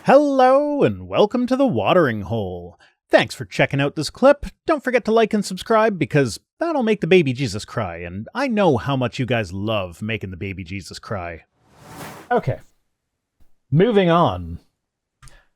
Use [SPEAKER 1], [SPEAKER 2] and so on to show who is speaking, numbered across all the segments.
[SPEAKER 1] Hello and welcome to the Watering Hole. Thanks for checking out this clip. Don't forget to like and subscribe because that'll make the baby Jesus cry, and I know how much you guys love making the baby Jesus cry. Okay. Moving on.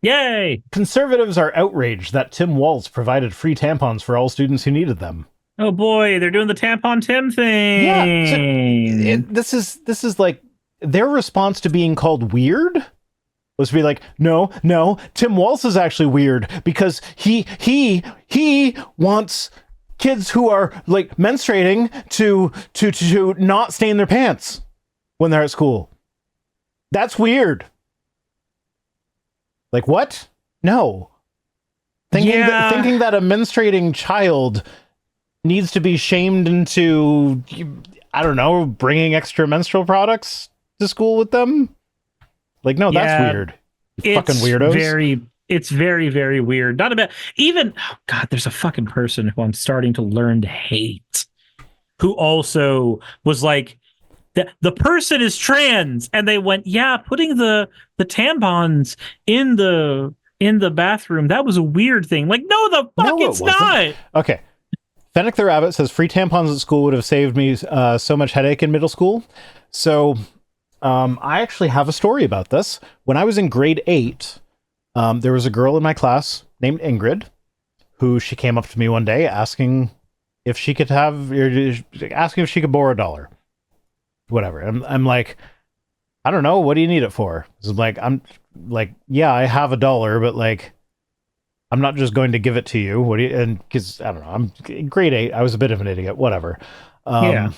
[SPEAKER 2] Yay!
[SPEAKER 1] Conservatives are outraged that Tim Walz provided free tampons for all students who needed them.
[SPEAKER 2] Oh boy, they're doing the Tampon Tim thing.
[SPEAKER 1] Yeah, this is like their response to being called weird was to be like, no, Tim Walz is actually weird because he wants kids who are like menstruating to not stain their pants when they're at school. That's weird. Like what? No. Thinking that a menstruating child needs to be shamed into, I don't know, bringing extra menstrual products to school with them. Like, no, that's weird. You fucking weirdos.
[SPEAKER 2] It's very, very weird. Not about even, oh God, there's a fucking person who I'm starting to learn to hate who also was like, the person is trans. And they went, yeah, putting the tampons in the bathroom, that was a weird thing. Like, no, the fuck, it's not.
[SPEAKER 1] Okay. Fennec the Rabbit says free tampons at school would have saved me so much headache in middle school. So I actually have a story about this. When I was in grade 8, there was a girl in my class named Ingrid who she came up to me one day asking if she could borrow $1. Whatever. I'm like, I don't know. What do you need it for? I'm like, yeah, I have $1, but like, I'm not just going to give it to you. What do you? And because I don't know, I'm in grade 8. I was a bit of an idiot. Whatever.
[SPEAKER 2] Yeah.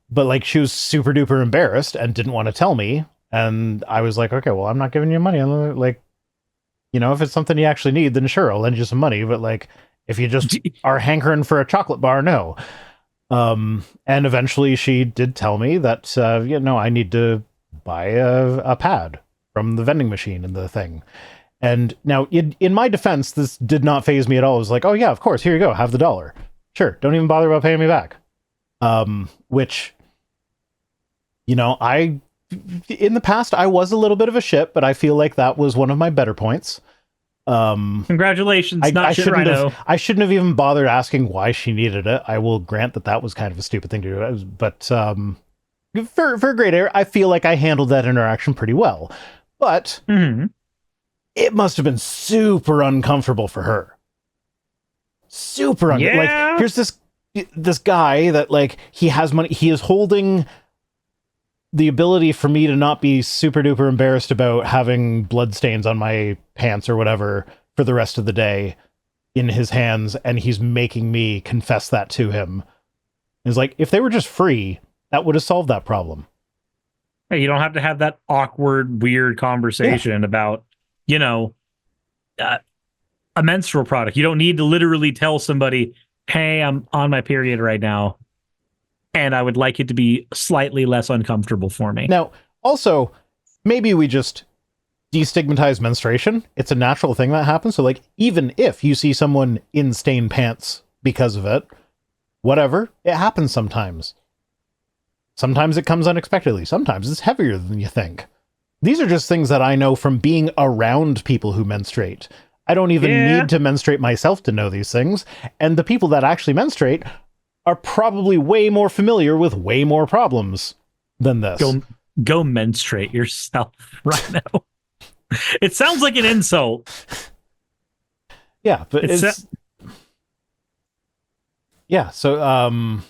[SPEAKER 1] But like, she was super duper embarrassed and didn't want to tell me. And I was like, okay, well, I'm not giving you money. I'm like, you know, if it's something you actually need, then sure, I'll lend you some money. But like, if you just are hankering for a chocolate bar, no. And eventually she did tell me that, I need to buy a pad from the vending machine and the thing. And now in my defense, this did not faze me at all. It was like, oh yeah, of course, here you go, have the $1. Sure, don't even bother about paying me back. Which, you know, in the past, I was a little bit of a shit, but I feel like that was one of my better points.
[SPEAKER 2] Congratulations,
[SPEAKER 1] I shouldn't
[SPEAKER 2] Rhino.
[SPEAKER 1] have even bothered asking why she needed it. I will grant that was kind of a stupid thing to do. But for grade 8, I feel like I handled that interaction pretty well. But it must have been super uncomfortable for her. Super uncomfortable.
[SPEAKER 2] Yeah.
[SPEAKER 1] Like, here's this guy that like he has money. He is holding the ability for me to not be super duper embarrassed about having blood stains on my pants or whatever for the rest of the day in his hands. And he's making me confess that to him. It's like, if they were just free, that would have solved that problem.
[SPEAKER 2] Hey, you don't have to have that awkward, weird conversation about, you know, a menstrual product. You don't need to literally tell somebody, hey, I'm on my period right now, and I would like it to be slightly less uncomfortable for me.
[SPEAKER 1] Now, also, maybe we just destigmatize menstruation. It's a natural thing that happens. So, like, even if you see someone in stained pants because of it, whatever, it happens sometimes. Sometimes it comes unexpectedly. Sometimes it's heavier than you think. These are just things that I know from being around people who menstruate. I don't even need to menstruate myself to know these things. And the people that actually menstruate are probably way more familiar with way more problems than this.
[SPEAKER 2] Go menstruate yourself right now. It sounds like an insult.
[SPEAKER 1] Yeah, but it's yeah, so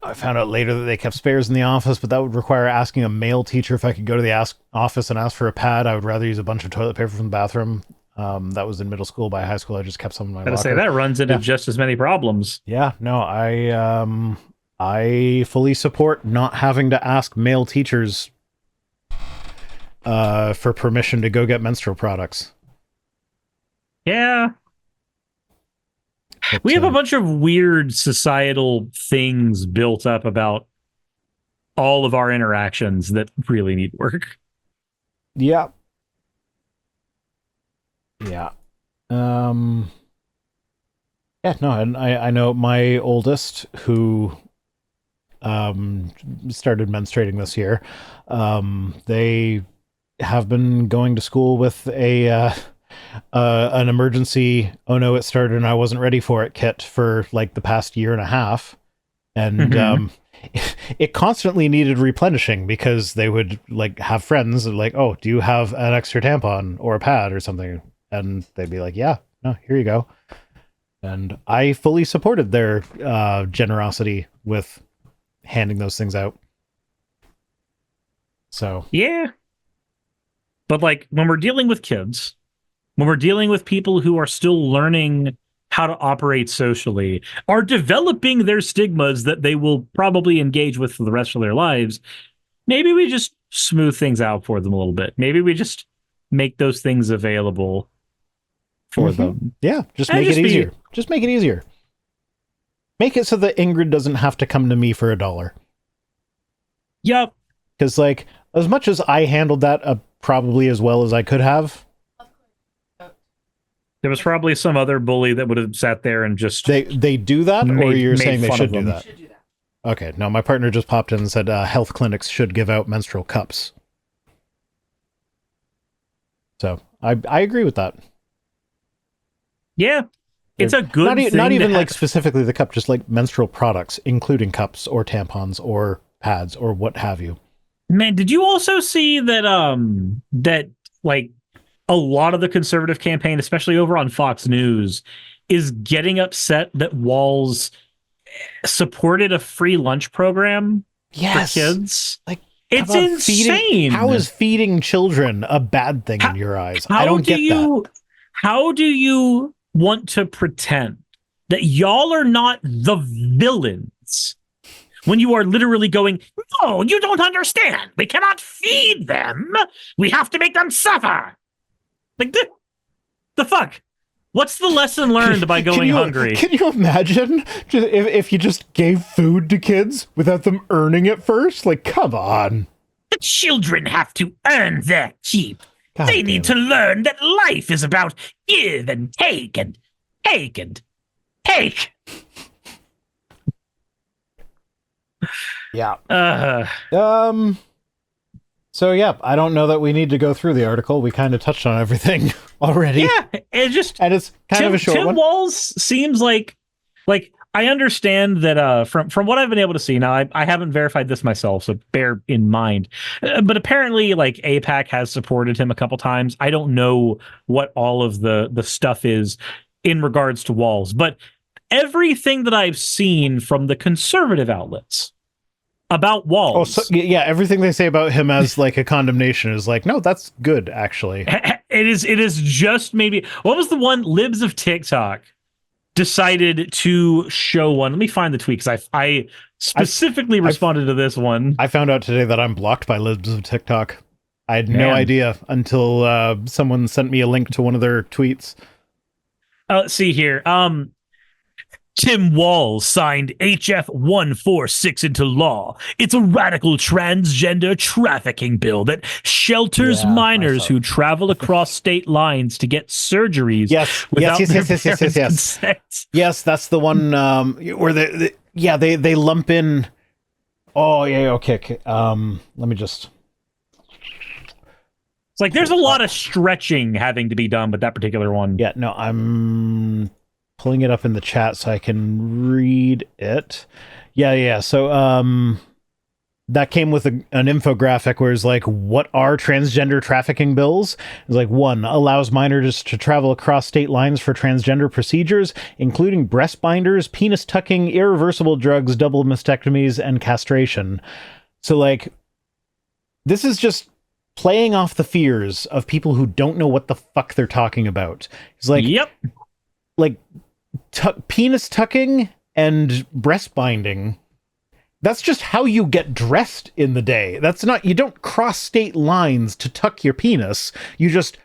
[SPEAKER 1] I found out later that they kept spares in the office, but that would require asking a male teacher if I could go to the office and ask for a pad. I would rather use a bunch of toilet paper from the bathroom. That was in middle school. By high school, I just kept some in my locker.
[SPEAKER 2] Say that runs into just as many problems.
[SPEAKER 1] Yeah, no, I fully support not having to ask male teachers for permission to go get menstrual products.
[SPEAKER 2] Yeah. But, we have a bunch of weird societal things built up about all of our interactions that really need work.
[SPEAKER 1] Yeah. Yeah. Yeah, no, and I know my oldest, who started menstruating this year, they have been going to school with an emergency, oh no, it started and I wasn't ready for it kit for like the past year and a half. And it constantly needed replenishing because they would like have friends like, oh, do you have an extra tampon or a pad or something? And they'd be like, yeah, no, here you go. And I fully supported their generosity with handing those things out. So
[SPEAKER 2] Yeah. But like when we're dealing with kids, when we're dealing with people who are still learning how to operate socially, are developing their stigmas that they will probably engage with for the rest of their lives, maybe we just smooth things out for them a little bit. Maybe we just make those things available for them.
[SPEAKER 1] Yeah, just make it easier. Just make it easier. Make it so that Ingrid doesn't have to come to me for $1.
[SPEAKER 2] Yep.
[SPEAKER 1] Because, like, as much as I handled that probably as well as I could have,
[SPEAKER 2] there was probably some other bully that would have sat there and just...
[SPEAKER 1] They do that, or you're saying they should do that?
[SPEAKER 3] Should do that.
[SPEAKER 1] Okay, no, my partner just popped in and said health clinics should give out menstrual cups. So, I agree with that.
[SPEAKER 2] Yeah. It's a good thing.
[SPEAKER 1] Not even like specifically the cup, just like menstrual products, including cups or tampons or pads or what have you.
[SPEAKER 2] Man, did you also see that that like a lot of the conservative campaign, especially over on Fox News, is getting upset that Walz supported a free lunch program for kids?
[SPEAKER 1] Like,
[SPEAKER 2] it's insane.
[SPEAKER 1] How is feeding children a bad thing in your eyes? I don't get that.
[SPEAKER 2] How do you want to pretend that y'all are not the villains when you are literally going, no, you don't understand. We cannot feed them. We have to make them suffer. Like, the fuck? What's the lesson learned by going hungry?
[SPEAKER 1] Can you imagine if you just gave food to kids without them earning it first? Like, come on.
[SPEAKER 2] The children have to earn their keep.
[SPEAKER 1] God
[SPEAKER 2] they need to learn that life is about give and take and take and take.
[SPEAKER 1] Yeah.
[SPEAKER 2] So
[SPEAKER 1] yeah, I don't know that we need to go through the article. We kind of touched on everything already.
[SPEAKER 2] Yeah, and it's
[SPEAKER 1] kind of a short one.
[SPEAKER 2] Tim Walz seems like I understand that from what I've been able to see. Now I haven't verified this myself, so bear in mind. But apparently, like AIPAC has supported him a couple times. I don't know what all of the stuff is in regards to Walz, but everything that I've seen from the conservative outlets about Walz.
[SPEAKER 1] Oh, so, yeah, everything they say about him as like a condemnation is like, no, that's good, actually.
[SPEAKER 2] It is just maybe, what was the one? Libs of TikTok decided to show one. Let me find the tweet, because I specifically responded to this one.
[SPEAKER 1] I found out today that I'm blocked by Libs of TikTok. I had no idea until someone sent me a link to one of their tweets.
[SPEAKER 2] Let's see here. Tim Walz signed HF 146 into law. It's a radical transgender trafficking bill that shelters minors who travel across state lines to get surgeries.
[SPEAKER 1] Yes,
[SPEAKER 2] without
[SPEAKER 1] yes.
[SPEAKER 2] consent.
[SPEAKER 1] Yes, that's the one where they lump in. Oh yeah, okay. Let me just.
[SPEAKER 2] It's like there's a lot of stretching having to be done with that particular one.
[SPEAKER 1] Yeah, no, I'm pulling it up in the chat so I can read it. Yeah. So that came with an infographic where it's like, what are transgender trafficking bills? It's like, 1, allows minors to travel across state lines for transgender procedures, including breast binders, penis tucking, irreversible drugs, double mastectomies, and castration. So like, this is just playing off the fears of people who don't know what the fuck they're talking about. It's like, like penis tucking and breast binding, that's just how you get dressed in the day. That's not, you don't cross state lines to tuck your penis. You just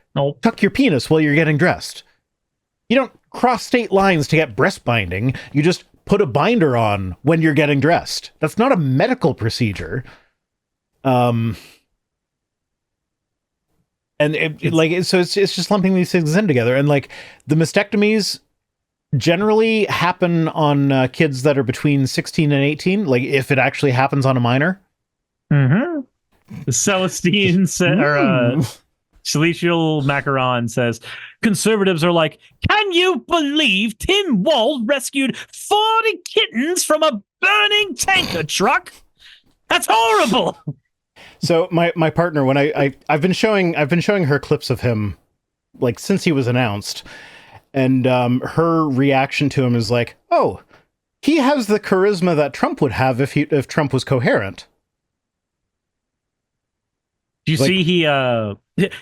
[SPEAKER 1] tuck your penis while you're getting dressed. You don't cross state lines to get breast binding. You just put a binder on when you're getting dressed. That's not a medical procedure. And so it's just lumping these things in together. And like the mastectomies, generally happen on kids that are between 16 and 18. Like if it actually happens on a minor.
[SPEAKER 2] Mm-hmm. Celestine Celestial Macaron says, conservatives are like, can you believe Tim Wall rescued 40 kittens from a burning tanker truck? That's horrible.
[SPEAKER 1] So my partner, when I've been showing her clips of him, like since he was announced, and her reaction to him is like, oh, he has the charisma that Trump would have if Trump was coherent.
[SPEAKER 2] Do you see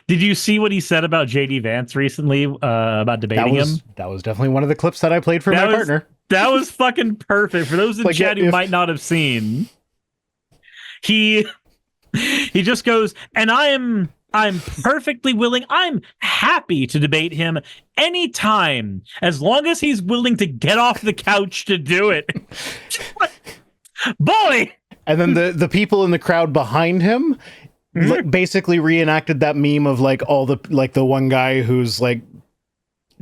[SPEAKER 2] did you see what he said about JD Vance recently about debating him?
[SPEAKER 1] That was definitely one of the clips that I played for my partner.
[SPEAKER 2] That was fucking perfect. For those in chat who might not have seen, he just goes, and I'm perfectly willing. I'm happy to debate him anytime, as long as he's willing to get off the couch to do it. Boy! And
[SPEAKER 1] then the people in the crowd behind him basically reenacted that meme of like all the like the one guy who's like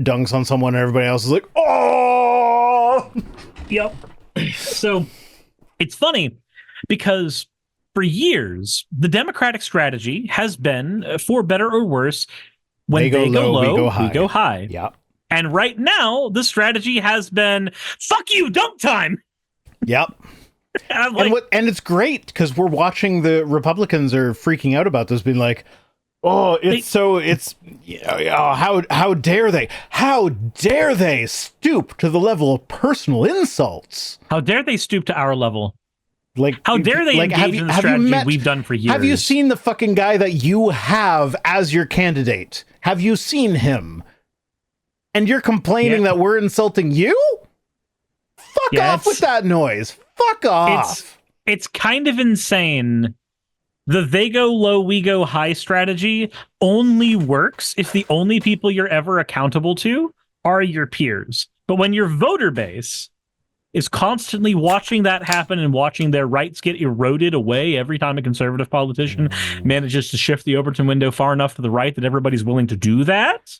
[SPEAKER 1] dunks on someone and everybody else is like, oh!
[SPEAKER 2] Yep. So it's funny because for years, the Democratic strategy has been, for better or worse, when they go low, we go high.
[SPEAKER 1] Yeah.
[SPEAKER 2] And right now, the strategy has been, fuck you, dunk time.
[SPEAKER 1] Yep. And it's great because we're watching the Republicans are freaking out about this, being like, oh, how dare they stoop to the level of personal insults?
[SPEAKER 2] How dare they stoop to our level?
[SPEAKER 1] Like,
[SPEAKER 2] how dare they engage in the strategy we've done for years?
[SPEAKER 1] Have you seen the fucking guy that you have as your candidate? Have you seen him? And you're complaining that we're insulting you? Fuck off with that noise. Fuck off.
[SPEAKER 2] It's kind of insane. The they go low, we go high strategy only works if the only people you're ever accountable to are your peers. But when your voter base is constantly watching that happen and watching their rights get eroded away every time a conservative politician manages to shift the Overton window far enough to the right that everybody's willing to do that,